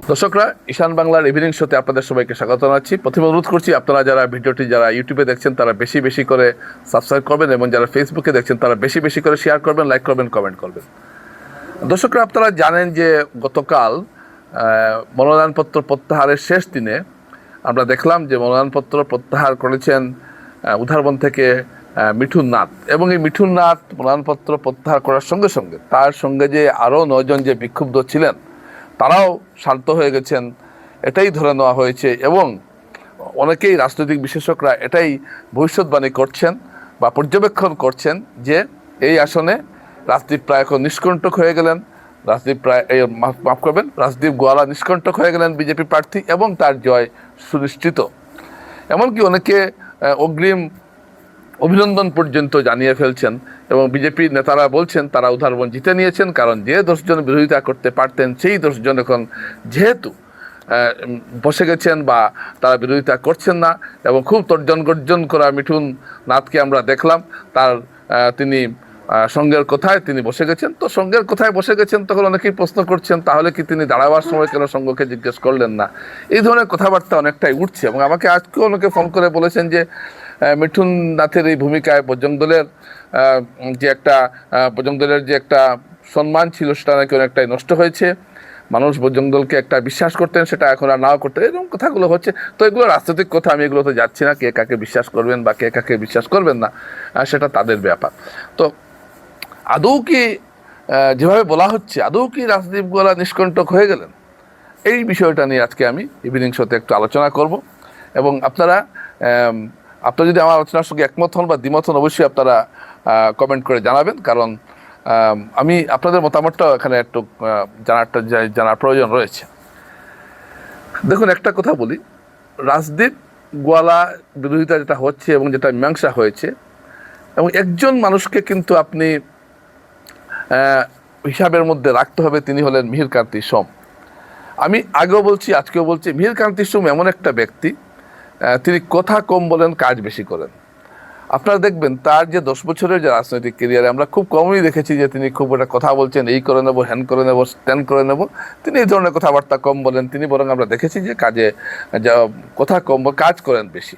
দর্শকরা, ঈশান বাংলার ইভিনিং শোতে আপনাদের সবাইকে স্বাগত জানাচ্ছি। প্রথমে অনুরোধ করছি, আপনারা যারা ভিডিওটি যারা ইউটিউবে দেখছেন তারা বেশি বেশি করে সাবস্ক্রাইব করবেন এবং যারা ফেসবুকে দেখছেন তারা বেশি বেশি করে শেয়ার করবেন, লাইক করবেন, কমেন্ট করবেন। দর্শকরা, আপনারা জানেন যে গতকাল মনোনয়নপত্র প্রত্যাহারের শেষ দিনে আমরা দেখলাম যে মনোনয়নপত্র প্রত্যাহার করেছেন উধারবন থেকে মিঠুন নাথ। এবং এই মিঠুন নাথ মনোনয়নপত্র প্রত্যাহার করার সঙ্গে সঙ্গে তার সঙ্গে যে আরও 9 জন যে বিক্ষুব্ধ ছিলেন তারাও শান্ত হয়ে গেছেন, এটাই ধরে নেওয়া হয়েছে। এবং অনেকেই রাজনৈতিক বিশেষজ্ঞরা এটাই ভবিষ্যৎবাণী করছেন বা পর্যবেক্ষণ করছেন যে এই আসনে রাজদীপ প্রায় এখন নিষ্কণ্টক হয়ে গেলেন। রাজদীপ গোয়ালা নিষ্কণ্টক হয়ে গেলেন বিজেপি প্রার্থী এবং তার জয় সুনিশ্চিত। এমনকি অনেকে অগ্রিম অভিনন্দন পর্যন্ত জানিয়ে ফেলছেন এবং বিজেপি নেতারা বলছেন তারা উধারবন জিতে নিয়েছেন, কারণ যে 10 জন বিরোধিতা করতে পারতেন সেই 10 জন এখন যেহেতু বসে গেছেন বা তারা বিরোধিতা করছেন না। এবং খুব তর্জন গর্জন করা মিঠুন নাথকে আমরা দেখলাম, তার তিনি সঙ্গের কথায় তিনি বসে গেছেন। তো সঙ্গের কথায় বসে গেছেন, তখন অনেকেই প্রশ্ন করছেন তাহলে কি তিনি দাঁড়াবার সময় কেন সঙ্গকে জিজ্ঞেস করলেন না? এই ধরনের কথাবার্তা অনেকটাই উঠছে। এবং আমাকে আজকেও অনেকে ফোন করে বলেছেন যে মিঠুন নাথের এই ভূমিকায় বজরং দলের যে একটা সম্মান ছিল সেটা নাকি অনেকটাই নষ্ট হয়েছে। মানুষ বজরং দলকে একটা বিশ্বাস করতেন, সেটা এখন আর নাও করতে, এরকম কথাগুলো হচ্ছে। তো এগুলো রাজনৈতিক কথা, আমি এগুলোতে যাচ্ছি না। কে কাকে বিশ্বাস করবেন বা কে কাকে বিশ্বাস করবেন না সেটা তাদের ব্যাপার। তো আদৌ কি যেভাবে বলা হচ্ছে, আদৌ কি রাজদীপ গোয়ালা নিষ্কণ্টক হয়ে গেলেন? এই বিষয়টা নিয়ে আজকে আমি ইভিনিং শোতে একটু আলোচনা করব। এবং আপনারা যদি আমার আলোচনার সঙ্গে একমত হন বা দ্বিমত হন, অবশ্যই আপনারা কমেন্ট করে জানাবেন, কারণ আমি আপনাদের মতামতটাও এখানে একটু জানার প্রয়োজন রয়েছে। দেখুন, একটা কথা বলি, রাজদীপ গোয়ালা বিরোধিতা যেটা হচ্ছে এবং যেটা মীমাংসা হয়েছে, এবং একজন মানুষকে কিন্তু আপনি হিসাবের মধ্যে রাখতে হবে, তিনি হলেন মিহির কান্তি সোম। আমি আগেও বলছি, আজকেও বলছি, মিহির কান্তি সোম এমন একটা ব্যক্তি, তিনি কথা কম বলেন, কাজ বেশি করেন। আপনারা দেখবেন তার যে 10 বছরের যে রাজনৈতিক কেরিয়ারে আমরা খুব কমই দেখেছি যে তিনি খুব একটা কথা বলছেন, এই করে নেবো, হ্যান করে নেবো, স্ট্যান করে নেবো। তিনি এই ধরনের কথাবার্তা কম বলেন। তিনি বরং আমরা দেখেছি যে কাজে যা কথা কম, কাজ করেন বেশি।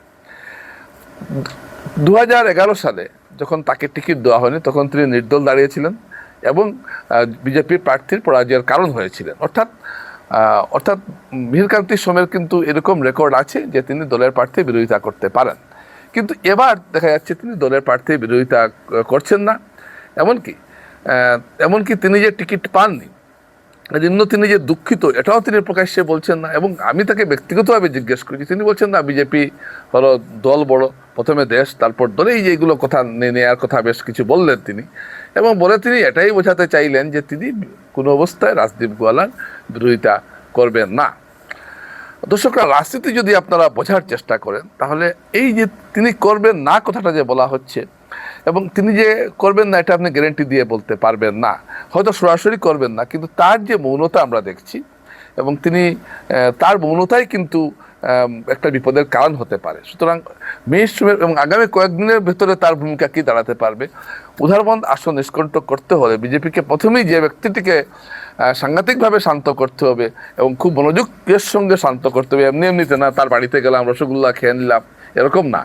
2011 সালে যখন তাকে টিকিট দেওয়া হয়নি, তখন তিনি নির্দল দাঁড়িয়েছিলেন এবং বিজেপির প্রার্থীর পরাজয়ের কারণ হয়েছিলেন। অর্থাৎ মিহির কান্তি সোমের কিন্তু এরকম রেকর্ড আছে যে তিনি দলের প্রার্থী বিরোধিতা করতে পারেন। কিন্তু এবার দেখা যাচ্ছে তিনি দলের প্রার্থী বিরোধিতা করছেন না। এমনকি তিনি যে টিকিট পাননি, এজন্য তিনি যে দুঃখিত, এটাও তিনি প্রকাশ্যে বলছেন না। এবং আমি তাকে ব্যক্তিগতভাবে জিজ্ঞেস করেছি, তিনি বলছেন না, বিজেপি হলো দল বড়, প্রথমে দেশ তারপর দলে, এই যে এইগুলো কথা নেওয়ার কথা বেশ কিছু বললেন তিনি। এবং বলে তিনি এটাই বোঝাতে চাইলেন যে তিনি কোনো অবস্থায় রাজদীপ গোয়ালার বিরোধিতা করবেন না। দর্শকরা, রাজনীতি যদি আপনারা বোঝার চেষ্টা করেন, তাহলে এই যে তিনি করবেন না কথাটা যে বলা হচ্ছে, এবং তিনি যে করবেন না এটা আপনি গ্যারেন্টি দিয়ে বলতে পারবেন না। হয়তো সরাসরি করবেন না, কিন্তু তার যে মৌনতা আমরা দেখছি, এবং তার মৌনতাই কিন্তু একটা বিপদের কারণ হতে পারে। সুতরাং এবং আগামী কয়েকদিনের ভেতরে তার ভূমিকা কি দাঁড়াতে পারবে। উধারবন আসন নিষ্কণ্টক করতে হলে বিজেপিকে প্রথমেই যে ব্যক্তিটিকে সাংঘাতিকভাবে শান্ত করতে হবে এবং খুব মনোযোগের সঙ্গে শান্ত করতে হবে। এমনিতে না, তার বাড়িতে গেলাম, রসগোল্লা খেয়ে নিলাম, এরকম না।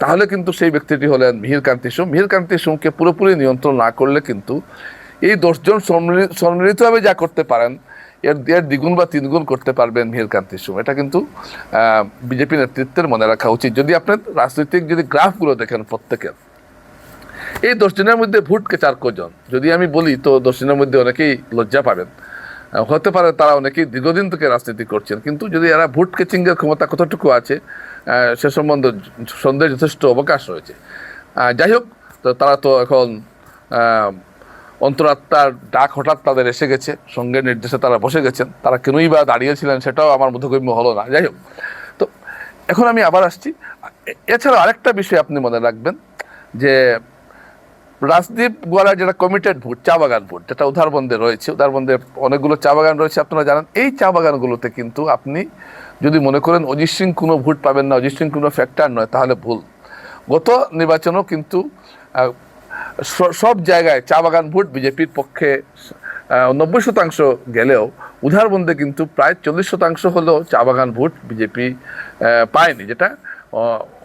তাহলে কিন্তু সেই ব্যক্তিটি হলেন মিহির কান্তি সোম। মিহির কান্তি সোমকে পুরোপুরি নিয়ন্ত্রণ না করলে কিন্তু এই 10 জন সম্মিলিতভাবে যা করতে পারেন, এর দ্বিগুণ বা 3 গুণ করতে পারবেন মিহির কান্তি সোম। এটা কিন্তু বিজেপি নেতৃত্বের মনে রাখা উচিত। যদি আপনার রাজনৈতিক গ্রাফগুলো দেখেন, প্রত্যেকের এই 10 জনের মধ্যে ভোট কেচার কজন যদি আমি বলি, তো 10 জনের মধ্যে অনেকেই লজ্জা পাবেন। হতে পারে তারা অনেকেই দীর্ঘদিন থেকে রাজনীতি করছেন, কিন্তু যদি এরা ভোট কেচিংয়ের ক্ষমতা কতটুকু আছে সে সম্বন্ধে সন্দেহের যথেষ্ট অবকাশ রয়েছে। যাই হোক, তো তারা তো এখন অন্তরাত্মার ডাক হঠাৎ তাদের এসে গেছে, সঙ্গের নির্দেশে তারা বসে গেছেন। তারা কেনই বা দাঁড়িয়েছিলেন সেটাও আমার বোধগম্য হলো না। যাই হোক, তো এখন আমি আবার আসছি। এছাড়াও আরেকটা বিষয় আপনি মনে রাখবেন যে রাজদীপ গোয়ালার যেটা কমিটেড ভোট, চা বাগান ভোট, যেটা উধারবন্দে রয়েছে, উধারবন্দে অনেকগুলো চা বাগান রয়েছে, আপনারা জানেন। এই চা বাগানগুলোতে কিন্তু আপনি যদি মনে করেন অজিত সিং কোনো ভোট পাবেন না, অজিত সিং কোনো ফ্যাক্টর নয়, তাহলে ভুল। গত নির্বাচনেও কিন্তু সব জায়গায় চা বাগান ভোট বিজেপির পক্ষে 90% গেলেও উধারবন্দে কিন্তু প্রায় 40% হলেও চা বাগান ভোট বিজেপি পায়নি, যেটা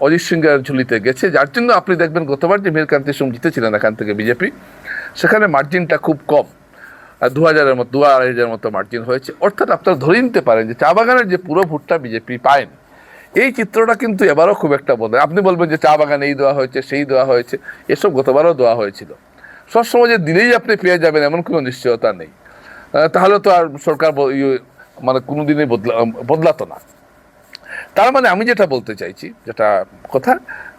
অজিত সিংয়ের ঝুলিতে গেছে। যার জন্য আপনি দেখবেন গতবার যে মীরকান্তি সিং জিতেছিলেন এখান থেকে বিজেপি, সেখানে মার্জিনটা খুব কম, 2,000-2,500 মতো মার্জিন হয়েছে। অর্থাৎ আপনারা ধরে নিতে পারেন যে চা বাগানের যে পুরো ভোটটা বিজেপি পায়নি। এই চিত্রটা কিন্তু এবারও খুব একটা বদলে। আপনি বলবেন যে চা বাগান এই দেওয়া হয়েছে সেই দেওয়া হয়েছে, এসব গতবারও দেওয়া হয়েছিল। সবসময় যে দিলেই আপনি পেয়ে যাবেন এমন কোনো নিশ্চয়তা নেই, তাহলে তো আর সরকার মানে কোনোদিনই বদলাতো না। তার মানে আমি যেটা বলতে চাইছি, যেটা কথা,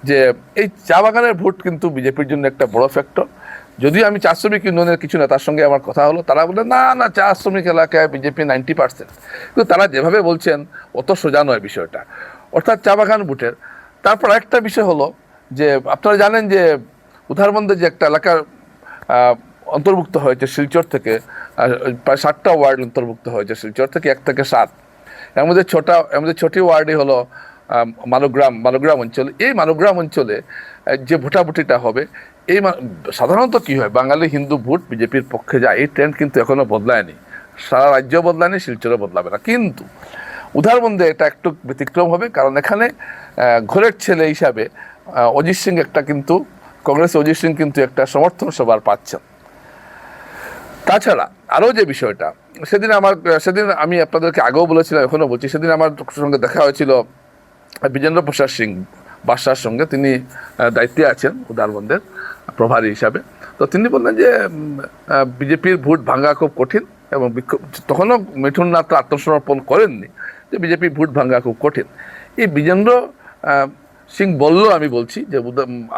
যে এই চা বাগানের ভোট কিন্তু বিজেপির জন্য একটা বড় ফ্যাক্টর। যদিও আমি চা শ্রমিক ইউনিয়নের কিছু নেতার সঙ্গে আমার কথা হলো, তারা বলে না না চা শ্রমিক এলাকায় বিজেপি 90%, কিন্তু তারা যেভাবে বলছেন অত সোজা নয় বিষয়টা, অর্থাৎ চা বাগান ভোটের। তারপর একটা বিষয় হলো যে আপনারা জানেন যে উধারবন্দে যে একটা এলাকার অন্তর্ভুক্ত হয়েছে শিলচর থেকে, প্রায় 7টা ওয়ার্ড অন্তর্ভুক্ত হয়েছে শিলচর থেকে, 1 থেকে 7। এর মধ্যে 6টি ওয়ার্ডই হলো মালোগ্রাম অঞ্চল। এই মালোগ্রাম অঞ্চলে যে ভোটাভুটিটা হবে, এই সাধারণত কি হয়, বাঙালি হিন্দু ভোট বিজেপির পক্ষে যায়, এই ট্রেন্ড কিন্তু এখনো বদলায়নি। সারা রাজ্য বদলায়নি, শিলচরে বদলাবে না। কিন্তু উধারবন্দে এটা একটু ব্যতিক্রম হবে, কারণ এখানে ঘরের ছেলে হিসাবে অজিত সিং একটা কিন্তু কংগ্রেস অজিত সিং কিন্তু একটা সমর্থন সবার পাচ্ছেন। তাছাড়া আরও যে বিষয়টা, সেদিন আমি আপনাদেরকে আগেও বলেছিলাম, এখনও বলছি, সেদিন আমার সঙ্গে দেখা হয়েছিল বিজেন্দ্র প্রসাদ সিং বাদশার সঙ্গে। তিনি দায়িত্বে আছেন উধারবন্দের প্রভারী হিসাবে। তো তিনি বললেন যে বিজেপির ভোট ভাঙা খুব কঠিন, এবং তখনও মিঠুন নাথ আত্মসমর্পণ করেননি যে বিজেপির ভোট ভাঙা খুব কঠিন। এই বিজেন্দ্র সিং বলল, আমি বলছি যে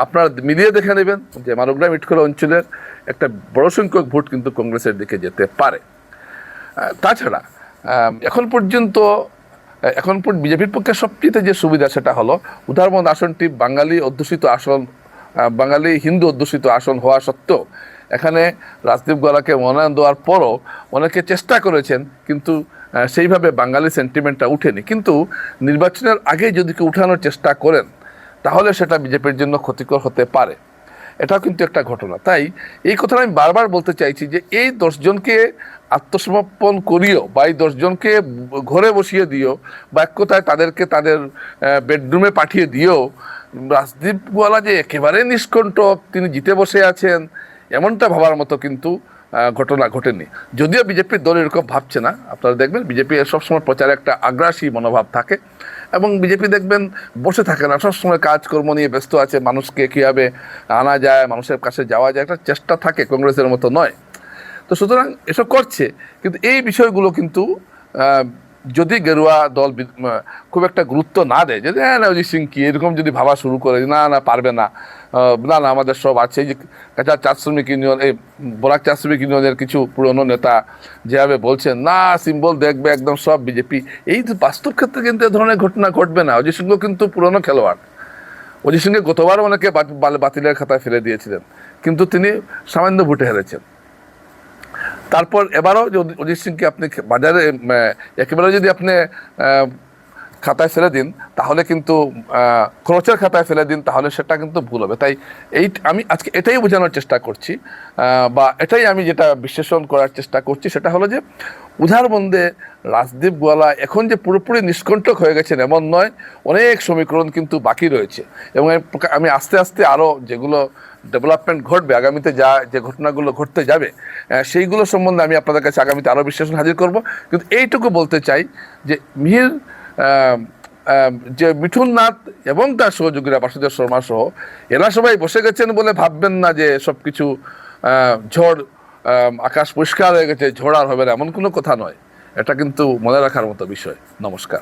আপনারা মিলিয়ে দেখে নেবেন যে মালোগ্রাম ইটখোলা অঞ্চলের একটা বড় সংখ্যক ভোট কিন্তু কংগ্রেসের দিকে যেতে পারে। তাছাড়া এখন পর্যন্ত বিজেপির পক্ষে সবচেয়ে যে সুবিধা, সেটা হলো উধারবন্দ আসনটি বাঙালি হিন্দু অধ্যুষিত আসন হওয়া সত্ত্বেও এখানে রাজদীপ গোয়ালাকে মনোনয়ন দেওয়ার পরও অনেকে চেষ্টা করেছেন, কিন্তু সেইভাবে বাঙালি সেন্টিমেন্টটা উঠেনি। কিন্তু নির্বাচনের আগে যদি কেউ উঠানোর চেষ্টা করেন, তাহলে সেটা বিজেপির জন্য ক্ষতিকর হতে পারে। এটাও কিন্তু একটা ঘটনা। তাই এই কথাটা আমি বারবার বলতে চাইছি যে এই 10 জনকে আত্মসমর্পণ করিও, বা এই 10 জনকে ঘরে বসিয়ে দিও, বা এক কথায় তাদেরকে তাদের বেডরুমে পাঠিয়ে দিও, রাজদীপ গোয়ালা যে একেবারে নিষ্কণ্টক, তিনি জিতে বসে আছেন, এমনটা ভাবার মতো কিন্তু ঘটনা ঘটেনি। যদিও বিজেপির দল এরকম ভাবছে না। আপনারা দেখবেন বিজেপি সবসময় প্রচারে একটা আগ্রাসী মনোভাব থাকে, এবং বিজেপি দেখবেন বসে থাকে না, সবসময় কাজকর্ম নিয়ে ব্যস্ত আছে, মানুষকে কীভাবে আনা যায়, মানুষের কাছে যাওয়া যায়, একটা চেষ্টা থাকে, কংগ্রেসের মতো নয়। তো সুতরাং এসব করছে, কিন্তু এই বিষয়গুলো কিন্তু যদি গেরুয়া দল খুব একটা গুরুত্ব না দেয়, যে না অজিত সিং কি এরকম যদি ভাবা শুরু করে, না পারবে না, না আমাদের সব আছে, যে কাঁচা চা শ্রমিক ইউনিয়ন, এই বরাক চা শ্রমিক ইউনিয়নের কিছু পুরনো নেতা যেভাবে বলছেন, না সিম্বল দেখবে একদম সব বিজেপি, এই বাস্তব ক্ষেত্রে কিন্তু এ ধরনের ঘটনা ঘটবে না। অজিত সিংহ কিন্তু পুরনো খেলোয়াড়। অজিত সিংকে গতবারও অনেকে বাতিলের খাতায় ফেলে দিয়েছিলেন, কিন্তু তিনি সামান্য ভোটে হেরেছেন। তারপর এবারও অজিত সিংকে আপনি বাজারে একেবারে যদি আপনি খাতায় ফেলে দিন, তাহলে কিন্তু খরচের খাতায় ফেলে দিন, তাহলে সেটা কিন্তু ভুল হবে। তাই আমি আজকে এটাই বোঝানোর চেষ্টা করছি, বা এটাই আমি যেটা বিশ্লেষণ করার চেষ্টা করছি, সেটা হলো যে উধারবন্দে রাজদীপ গোয়ালা এখন যে পুরোপুরি নিষ্কণ্টক হয়ে গেছেন এমন নয়, অনেক সমীকরণ কিন্তু বাকি রয়েছে। এবং আমি আস্তে আস্তে আরও যেগুলো ডেভেলপমেন্ট ঘটবে আগামীতে, যে ঘটনাগুলো ঘটতে যাবে, সেইগুলো সম্বন্ধে আমি আপনাদের কাছে আগামীতে আরও বিশ্লেষণ হাজির করব। কিন্তু এইটুকু বলতে চাই যে যে মিঠুন নাথ এবং তার সহযোগীরা বাসুদেব শর্মা সহ এরা সবাই বসে গেছেন বলে ভাববেন না যে সব কিছু ঝড়, আকাশ পরিষ্কার হয়ে গেছে, ঝড় আর হবে না, এমন কোনো কথা নয়। এটা কিন্তু মনে রাখার মতো বিষয়। নমস্কার।